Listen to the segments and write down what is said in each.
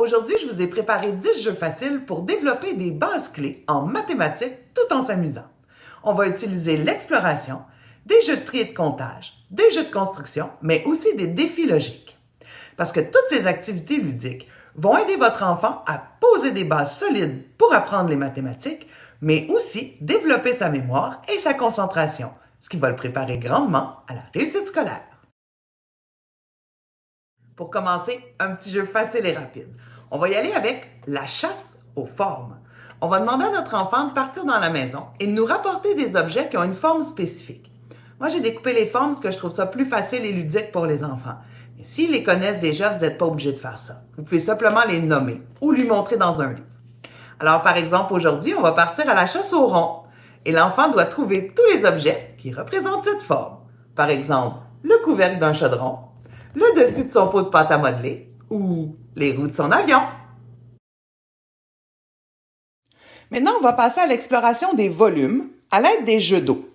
Aujourd'hui, je vous ai préparé 10 jeux faciles pour développer des bases clés en mathématiques tout en s'amusant. On va utiliser l'exploration, des jeux de tri et de comptage, des jeux de construction, mais aussi des défis logiques. Parce que toutes ces activités ludiques vont aider votre enfant à poser des bases solides pour apprendre les mathématiques, mais aussi développer sa mémoire et sa concentration, ce qui va le préparer grandement à la réussite scolaire. Pour commencer, un petit jeu facile et rapide. On va y aller avec la chasse aux formes. On va demander à notre enfant de partir dans la maison et de nous rapporter des objets qui ont une forme spécifique. Moi, j'ai découpé les formes parce que je trouve ça plus facile et ludique pour les enfants. Mais s'ils les connaissent déjà, vous n'êtes pas obligé de faire ça. Vous pouvez simplement les nommer ou lui montrer dans un livre. Alors, par exemple, aujourd'hui, on va partir à la chasse au rond et l'enfant doit trouver tous les objets qui représentent cette forme. Par exemple, le couvercle d'un chaudron, le dessus de son pot de pâte à modeler ou les roues de son avion. Maintenant, on va passer à l'exploration des volumes à l'aide des jeux d'eau.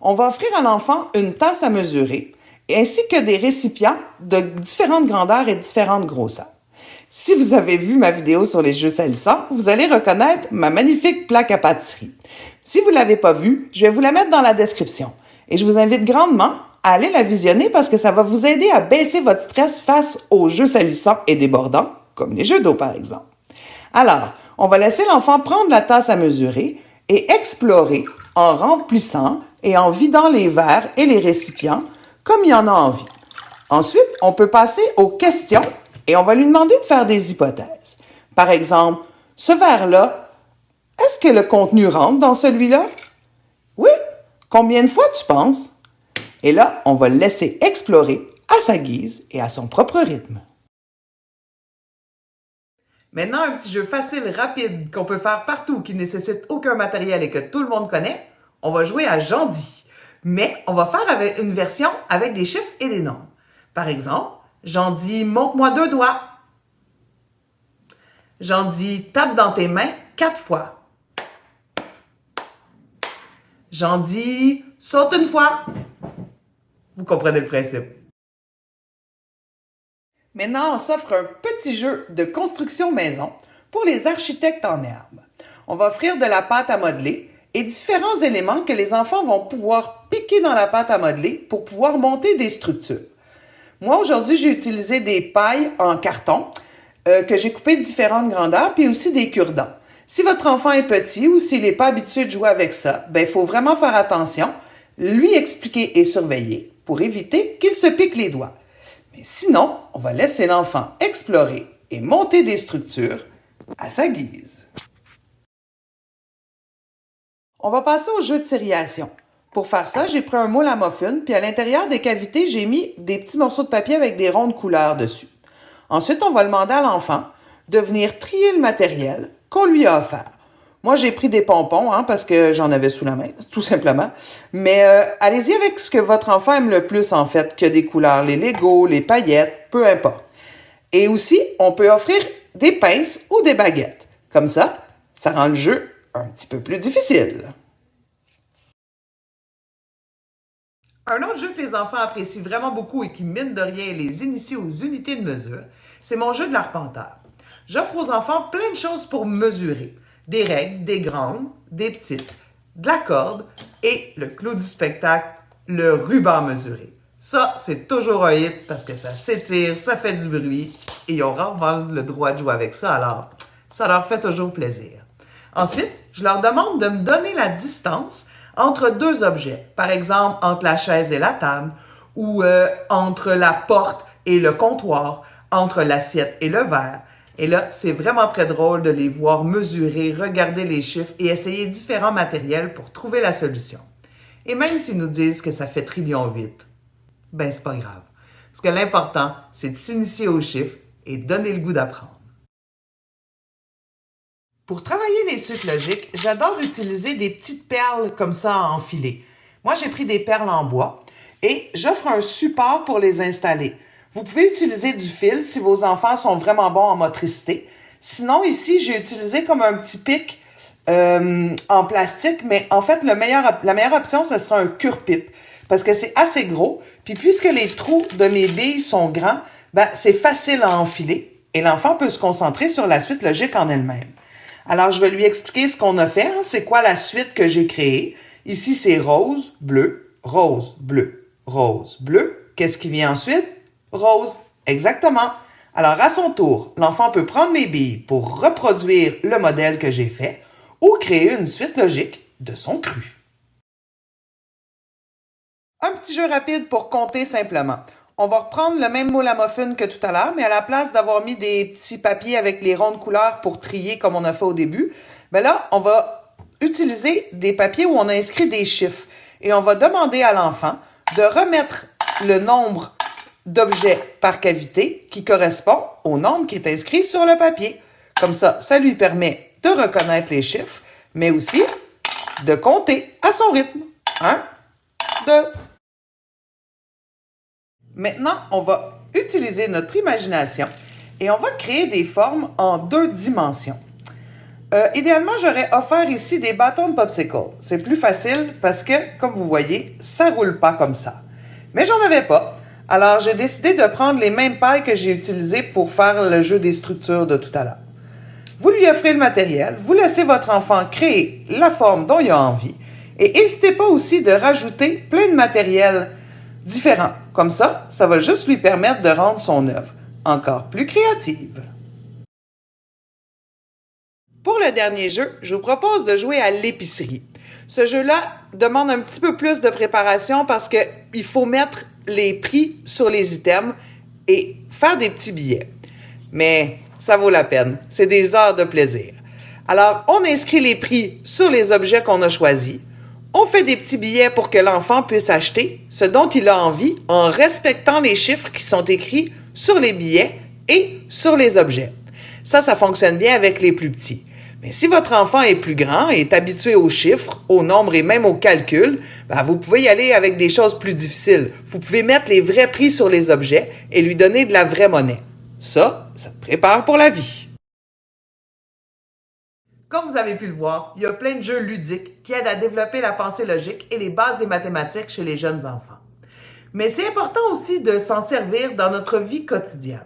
On va offrir à l'enfant une tasse à mesurer ainsi que des récipients de différentes grandeurs et différentes grosseurs. Si vous avez vu ma vidéo sur les jeux salissants, vous allez reconnaître ma magnifique plaque à pâtisserie. Si vous ne l'avez pas vue, je vais vous la mettre dans la description. Et je vous invite grandement à aller la visionner parce que ça va vous aider à baisser votre stress face aux jeux salissants et débordants, comme les jeux d'eau par exemple. Alors, on va laisser l'enfant prendre la tasse à mesurer et explorer en remplissant et en vidant les verres et les récipients comme il en a envie. Ensuite, on peut passer aux questions et on va lui demander de faire des hypothèses. Par exemple, ce verre-là, est-ce que le contenu rentre dans celui-là? Oui. Combien de fois tu penses? Et là, on va le laisser explorer à sa guise et à son propre rythme. Maintenant, un petit jeu facile, rapide, qu'on peut faire partout, qui ne nécessite aucun matériel et que tout le monde connaît, on va jouer à Jean-Dit. Mais on va faire avec une version avec des chiffres et des nombres. Par exemple, Jean-Dit, montre-moi 2 doigts. Jean-Dit, tape dans tes mains 4 fois. Jean-Dit, saute une fois. Vous comprenez le principe. Maintenant, on s'offre un petit jeu de construction maison pour les architectes en herbe. On va offrir de la pâte à modeler et différents éléments que les enfants vont pouvoir piquer dans la pâte à modeler pour pouvoir monter des structures. Moi, aujourd'hui, j'ai utilisé des pailles en carton que j'ai coupées de différentes grandeurs, puis aussi des cure-dents. Si votre enfant est petit ou s'il n'est pas habitué de jouer avec ça, il faut vraiment faire attention, lui expliquer et surveiller pour éviter qu'il se pique les doigts. Mais sinon, on va laisser l'enfant explorer et monter des structures à sa guise. On va passer au jeu de tiriation. Pour faire ça, j'ai pris un moule à muffin, puis à l'intérieur des cavités, j'ai mis des petits morceaux de papier avec des rondes couleurs dessus. Ensuite, on va demander à l'enfant de venir trier le matériel qu'on lui a offert. Moi, j'ai pris des pompons parce que j'en avais sous la main, tout simplement. Mais allez-y avec ce que votre enfant aime le plus, en fait, que des couleurs, les Legos, les paillettes, peu importe. Et aussi, on peut offrir des pinces ou des baguettes. Comme ça rend le jeu un petit peu plus difficile. Un autre jeu que les enfants apprécient vraiment beaucoup et qui, mine de rien, les initie aux unités de mesure, c'est mon jeu de l'arpenteur. J'offre aux enfants plein de choses pour mesurer. Des règles, des grandes, des petites, de la corde et le clou du spectacle, le ruban mesuré. Ça, c'est toujours un hit parce que ça s'étire, ça fait du bruit et ils ont rarement le droit de jouer avec ça, alors ça leur fait toujours plaisir. Ensuite, je leur demande de me donner la distance entre 2 objets, par exemple entre la chaise et la table, ou entre la porte et le comptoir, entre l'assiette et le verre. Et là, c'est vraiment très drôle de les voir mesurer, regarder les chiffres et essayer différents matériels pour trouver la solution. Et même s'ils nous disent que ça fait trillion 8, c'est pas grave. Parce que l'important, c'est de s'initier aux chiffres et donner le goût d'apprendre. Pour travailler les suites logiques, j'adore utiliser des petites perles comme ça à enfiler. Moi, j'ai pris des perles en bois et j'offre un support pour les installer. Vous pouvez utiliser du fil si vos enfants sont vraiment bons en motricité. Sinon, ici, j'ai utilisé comme un petit pic en plastique, mais en fait, la meilleure option, ce sera un cure-pipe parce que c'est assez gros. Puis puisque les trous de mes billes sont grands, c'est facile à enfiler et l'enfant peut se concentrer sur la suite logique en elle-même. Alors, je vais lui expliquer ce qu'on a fait, hein. C'est quoi la suite que j'ai créée. Ici, c'est rose, bleu, rose, bleu, rose, bleu. Qu'est-ce qui vient ensuite? Rose. Exactement. Alors, à son tour, l'enfant peut prendre les billes pour reproduire le modèle que j'ai fait ou créer une suite logique de son cru. Un petit jeu rapide pour compter simplement. On va reprendre le même moule à muffin que tout à l'heure, mais à la place d'avoir mis des petits papiers avec les rondes couleurs pour trier comme on a fait au début, ben là, on va utiliser des papiers où on a inscrit des chiffres. Et on va demander à l'enfant de remettre le nombre d'objets par cavité qui correspond au nombre qui est inscrit sur le papier. Comme ça lui permet de reconnaître les chiffres, mais aussi de compter à son rythme. 1, 2. Maintenant, on va utiliser notre imagination et on va créer des formes en 2 dimensions. Idéalement, j'aurais offert ici des bâtons de popsicle. C'est plus facile parce que, comme vous voyez, ça ne roule pas comme ça. Mais j'en avais pas. Alors, j'ai décidé de prendre les mêmes pailles que j'ai utilisées pour faire le jeu des structures de tout à l'heure. Vous lui offrez le matériel, vous laissez votre enfant créer la forme dont il a envie et n'hésitez pas aussi de rajouter plein de matériel différent. Comme ça va juste lui permettre de rendre son œuvre encore plus créative. Pour le dernier jeu, je vous propose de jouer à l'épicerie. Ce jeu-là demande un petit peu plus de préparation parce qu'il faut mettre les prix sur les items et faire des petits billets. Mais ça vaut la peine. C'est des heures de plaisir. Alors, on inscrit les prix sur les objets qu'on a choisis. On fait des petits billets pour que l'enfant puisse acheter ce dont il a envie en respectant les chiffres qui sont écrits sur les billets et sur les objets. Ça fonctionne bien avec les plus petits. Mais si votre enfant est plus grand et est habitué aux chiffres, aux nombres et même aux calculs, vous pouvez y aller avec des choses plus difficiles. Vous pouvez mettre les vrais prix sur les objets et lui donner de la vraie monnaie. Ça te prépare pour la vie. Comme vous avez pu le voir, il y a plein de jeux ludiques qui aident à développer la pensée logique et les bases des mathématiques chez les jeunes enfants. Mais c'est important aussi de s'en servir dans notre vie quotidienne.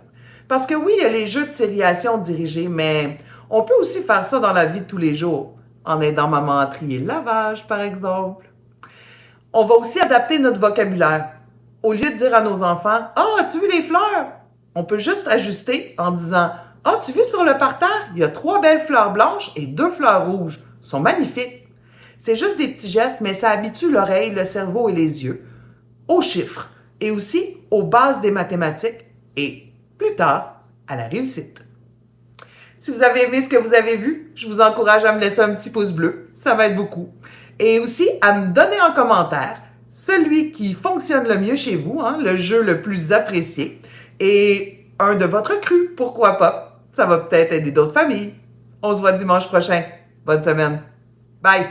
Parce que oui, il y a les jeux de sériation dirigés, mais on peut aussi faire ça dans la vie de tous les jours, en aidant maman à trier le lavage, par exemple. On va aussi adapter notre vocabulaire. Au lieu de dire à nos enfants « Ah, as-tu vu les fleurs? » On peut juste ajuster en disant « Ah, tu vois sur le parterre, il y a 3 belles fleurs blanches et 2 fleurs rouges. Elles sont magnifiques. » C'est juste des petits gestes, mais ça habitue l'oreille, le cerveau et les yeux aux chiffres et aussi aux bases des mathématiques et, plus tard, à la réussite. Si vous avez aimé ce que vous avez vu, je vous encourage à me laisser un petit pouce bleu. Ça m'aide beaucoup. Et aussi à me donner en commentaire celui qui fonctionne le mieux chez vous, le jeu le plus apprécié, et un de votre cru, pourquoi pas. Ça va peut-être aider d'autres familles. On se voit dimanche prochain. Bonne semaine. Bye!